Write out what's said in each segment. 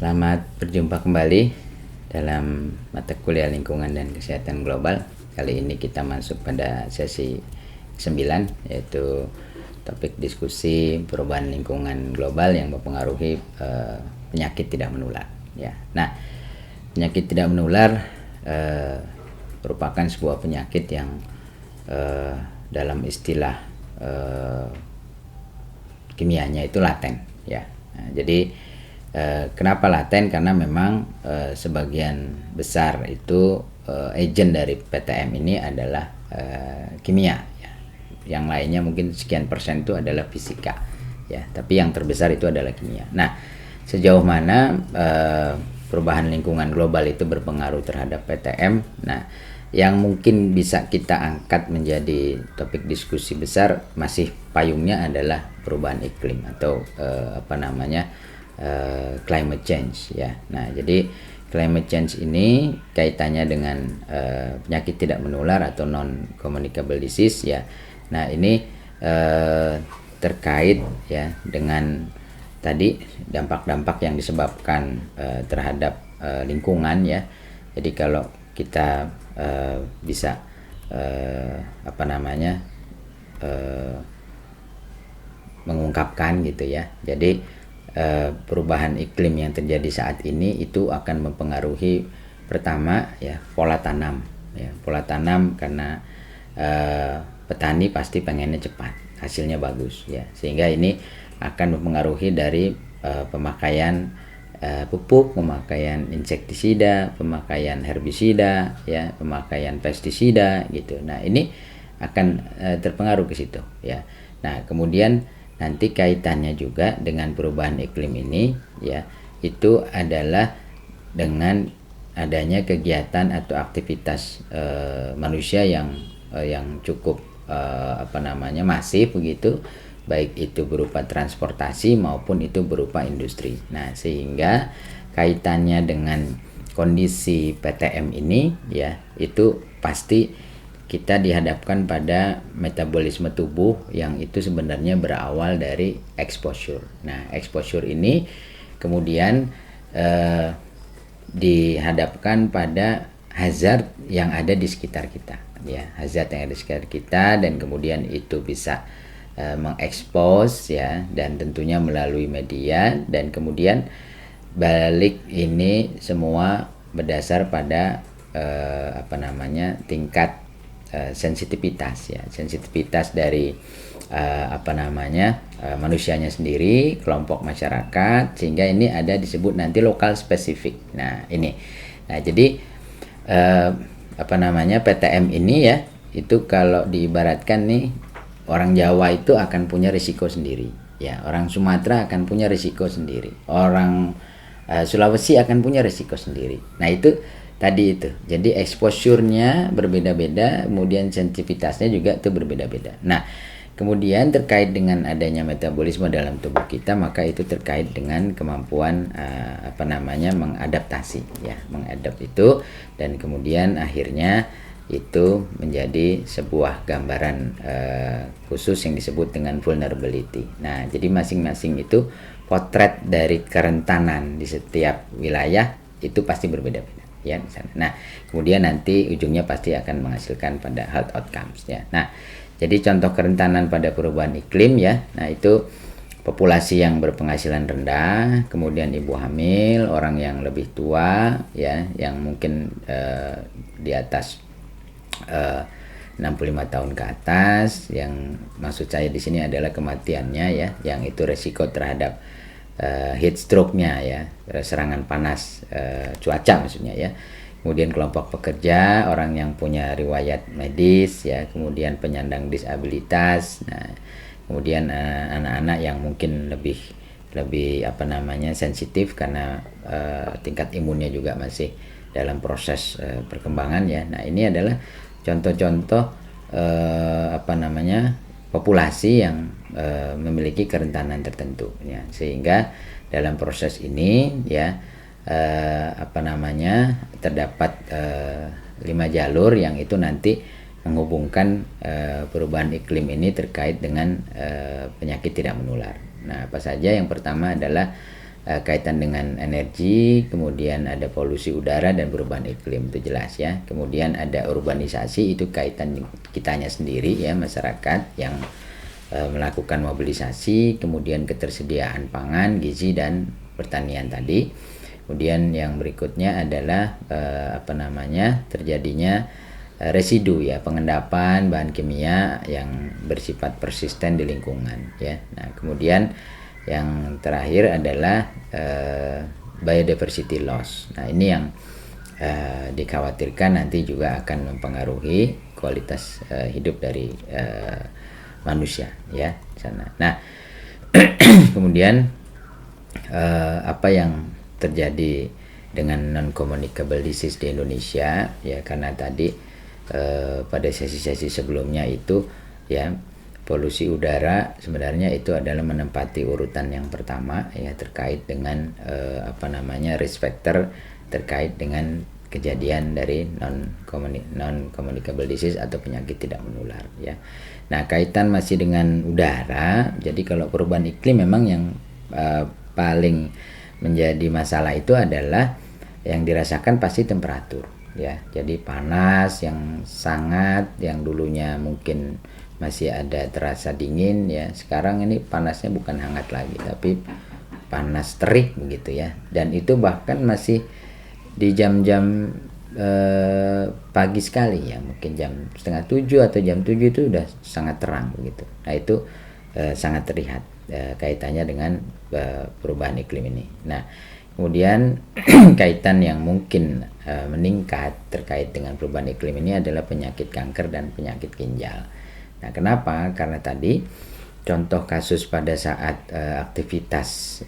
Selamat berjumpa kembali dalam mata kuliah lingkungan dan kesehatan global. Kali ini kita masuk pada sesi 9, yaitu topik diskusi perubahan lingkungan global yang mempengaruhi penyakit tidak menular. Ya, nah penyakit tidak menular merupakan sebuah penyakit yang dalam istilah kimianya itu laten. Ya, nah, jadi kenapa laten? Karena memang sebagian besar itu agen dari PTM ini adalah kimia, ya. Yang lainnya mungkin sekian persen itu adalah fisika, ya. Tapi yang terbesar itu adalah kimia. Nah, sejauh mana perubahan lingkungan global itu berpengaruh terhadap PTM? Nah, yang mungkin bisa kita angkat menjadi topik diskusi besar masih payungnya adalah perubahan iklim atau climate change, ya. Nah, jadi climate change ini kaitannya dengan penyakit tidak menular atau non communicable disease, ya. Nah, ini terkait ya dengan tadi dampak-dampak yang disebabkan terhadap lingkungan, ya. Jadi kalau kita bisa mengungkapkan gitu, ya. Jadi perubahan iklim yang terjadi saat ini itu akan mempengaruhi pertama ya pola tanam, ya. Pola tanam karena petani pasti pengennya cepat, hasilnya bagus, ya. Sehingga ini akan mempengaruhi dari pemakaian pupuk, pemakaian insektisida, pemakaian herbisida, ya, pemakaian pestisida gitu. Nah, ini akan terpengaruh ke situ, ya. Nah, kemudian nanti kaitannya juga dengan perubahan iklim ini, ya, itu adalah dengan adanya kegiatan atau aktivitas manusia yang cukup masif begitu, baik itu berupa transportasi maupun itu berupa industri. Nah, sehingga kaitannya dengan kondisi PTM ini, ya, itu pasti kita dihadapkan pada metabolisme tubuh yang itu sebenarnya berawal dari exposure. Nah, exposure ini kemudian dihadapkan pada hazard yang ada di sekitar kita, ya, hazard yang ada di sekitar kita, dan kemudian itu bisa mengekspos, ya, dan tentunya melalui media, dan kemudian balik ini semua berdasar pada tingkat sensitivitas, ya, sensitivitas dari manusianya sendiri, kelompok masyarakat, sehingga ini ada disebut nanti lokal spesifik. Nah, ini, nah jadi PTM ini, ya, itu kalau diibaratkan nih, orang Jawa itu akan punya risiko sendiri, ya, orang Sumatera akan punya risiko sendiri, orang Sulawesi akan punya risiko sendiri. Nah, itu tadi itu. Jadi exposure-nya berbeda-beda, kemudian sensitivitasnya juga itu berbeda-beda. Nah, kemudian terkait dengan adanya metabolisme dalam tubuh kita, maka itu terkait dengan kemampuan mengadaptasi, ya, mengadap itu, dan kemudian akhirnya itu menjadi sebuah gambaran khusus yang disebut dengan vulnerability. Nah, jadi masing-masing itu potret dari kerentanan di setiap wilayah itu pasti berbeda-beda, ya, misalnya. Nah, kemudian nanti ujungnya pasti akan menghasilkan pada health outcomes, ya. Nah, jadi contoh kerentanan pada perubahan iklim, ya. Nah, itu populasi yang berpenghasilan rendah, kemudian ibu hamil, orang yang lebih tua, ya, yang mungkin di atas 65 tahun ke atas, yang maksud saya di sini adalah kematiannya, ya, yang itu resiko terhadap heat stroke-nya, ya, serangan panas cuaca maksudnya, ya. Kemudian kelompok pekerja, orang yang punya riwayat medis, ya, kemudian penyandang disabilitas. Nah, kemudian anak-anak yang mungkin lebih sensitif karena tingkat imunnya juga masih dalam proses perkembangan, ya. Nah, ini adalah contoh-contoh populasi yang memiliki kerentanan tertentu, ya. Sehingga dalam proses ini, ya, terdapat 5 jalur yang itu nanti menghubungkan perubahan iklim ini terkait dengan penyakit tidak menular. Nah, apa saja? Yang pertama adalah kaitan dengan energi, kemudian ada polusi udara dan perubahan iklim, itu jelas ya. Kemudian ada urbanisasi, itu kaitan kitanya sendiri ya, masyarakat yang melakukan mobilisasi, kemudian ketersediaan pangan, gizi dan pertanian tadi. Kemudian yang berikutnya adalah terjadinya residu ya, pengendapan bahan kimia yang bersifat persisten di lingkungan ya. Nah, kemudian yang terakhir adalah biodiversity loss. Nah, ini yang dikhawatirkan nanti juga akan mempengaruhi kualitas hidup dari manusia ya sana. Nah, kemudian apa yang terjadi dengan non-communicable disease di Indonesia ya, karena tadi pada sesi-sesi sebelumnya itu ya, polusi udara sebenarnya itu adalah menempati urutan yang pertama ya, terkait dengan risk factor terkait dengan kejadian dari non-communicable disease atau penyakit tidak menular ya. Nah, kaitan masih dengan udara, jadi kalau perubahan iklim memang yang paling menjadi masalah itu adalah yang dirasakan pasti temperatur ya. Jadi panas yang sangat, yang dulunya mungkin masih ada terasa dingin ya, sekarang ini panasnya bukan hangat lagi tapi panas terik begitu ya. Dan itu bahkan masih di jam-jam pagi sekali ya, mungkin jam 6:30 atau jam 7 itu udah sangat terang begitu. Nah, itu sangat terlihat kaitannya dengan perubahan iklim ini. Nah, kemudian kaitan yang mungkin meningkat terkait dengan perubahan iklim ini adalah penyakit kanker dan penyakit ginjal. Nah, kenapa? Karena tadi contoh kasus pada saat aktivitas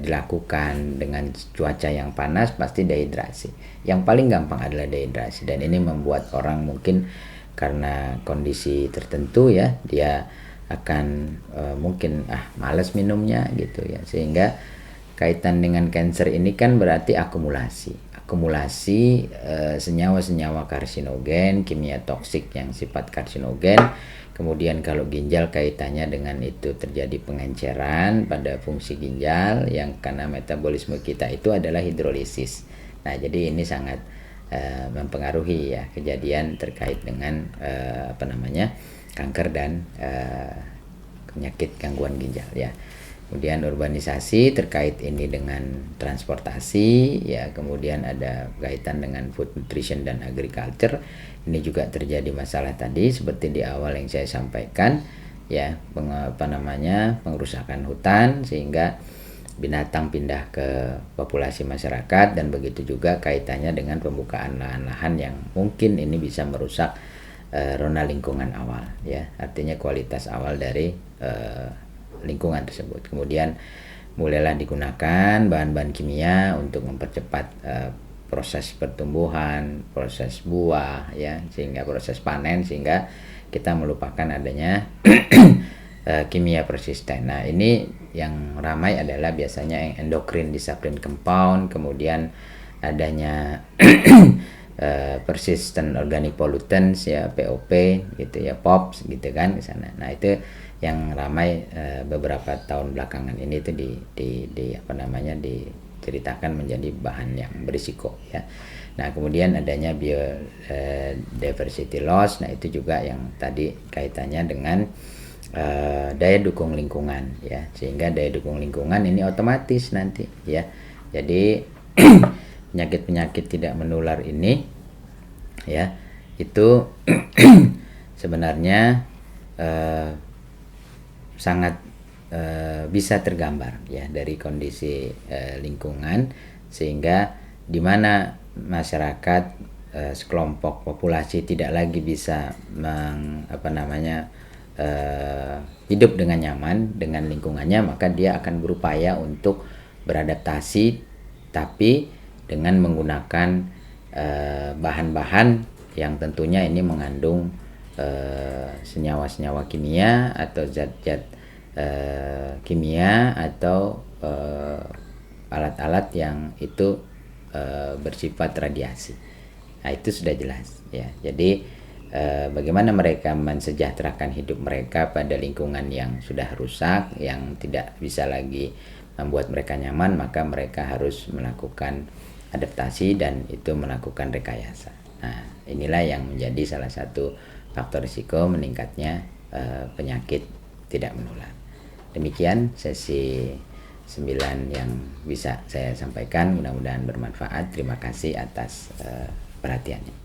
dilakukan dengan cuaca yang panas pasti dehidrasi. Yang paling gampang adalah dehidrasi, dan ini membuat orang mungkin karena kondisi tertentu ya, dia akan mungkin malas minumnya gitu ya, sehingga kaitan dengan kanker ini kan berarti akumulasi senyawa-senyawa karsinogen, kimia toksik yang sifat karsinogen. Kemudian kalau ginjal kaitannya dengan itu terjadi pengenceran pada fungsi ginjal yang karena metabolisme kita itu adalah hidrolisis. Nah, jadi ini sangat mempengaruhi ya kejadian terkait dengan kanker dan penyakit gangguan ginjal ya. Kemudian urbanisasi terkait ini dengan transportasi ya, kemudian ada kaitan dengan food nutrition dan agriculture. Ini juga terjadi masalah tadi seperti di awal yang saya sampaikan ya, pengrusakan hutan sehingga binatang pindah ke populasi masyarakat, dan begitu juga kaitannya dengan pembukaan lahan-lahan yang mungkin ini bisa merusak rona lingkungan awal ya, artinya kualitas awal dari lingkungan tersebut. Kemudian mulailah digunakan bahan-bahan kimia untuk mempercepat proses pertumbuhan, proses buah ya, sehingga proses panen, sehingga kita melupakan adanya kimia persisten. Nah, ini yang ramai adalah biasanya yang endocrine disrupting compound, kemudian adanya persistent organic pollutants ya, POP gitu ya, POPs gitu kan di sana. Nah, itu yang ramai beberapa tahun belakangan ini itu diceritakan menjadi bahan yang berisiko ya. Nah, kemudian adanya biodiversity loss. Nah, itu juga yang tadi kaitannya dengan daya dukung lingkungan ya, sehingga daya dukung lingkungan ini otomatis nanti ya. Jadi penyakit-penyakit tidak menular ini ya, itu sebenarnya sangat bisa tergambar ya dari kondisi lingkungan, sehingga di mana masyarakat sekelompok populasi tidak lagi bisa hidup dengan nyaman dengan lingkungannya, maka dia akan berupaya untuk beradaptasi, tapi dengan menggunakan bahan-bahan yang tentunya ini mengandung senyawa-senyawa kimia atau zat-zat kimia atau alat-alat yang itu bersifat radiasi. Nah, itu sudah jelas ya. Jadi bagaimana mereka mensejahterakan hidup mereka pada lingkungan yang sudah rusak, yang tidak bisa lagi membuat mereka nyaman, maka mereka harus melakukan adaptasi dan itu melakukan rekayasa. Nah, inilah yang menjadi salah satu faktor risiko meningkatnya penyakit tidak menular. Demikian sesi 9 yang bisa saya sampaikan, mudah-mudahan bermanfaat. Terima kasih atas perhatiannya.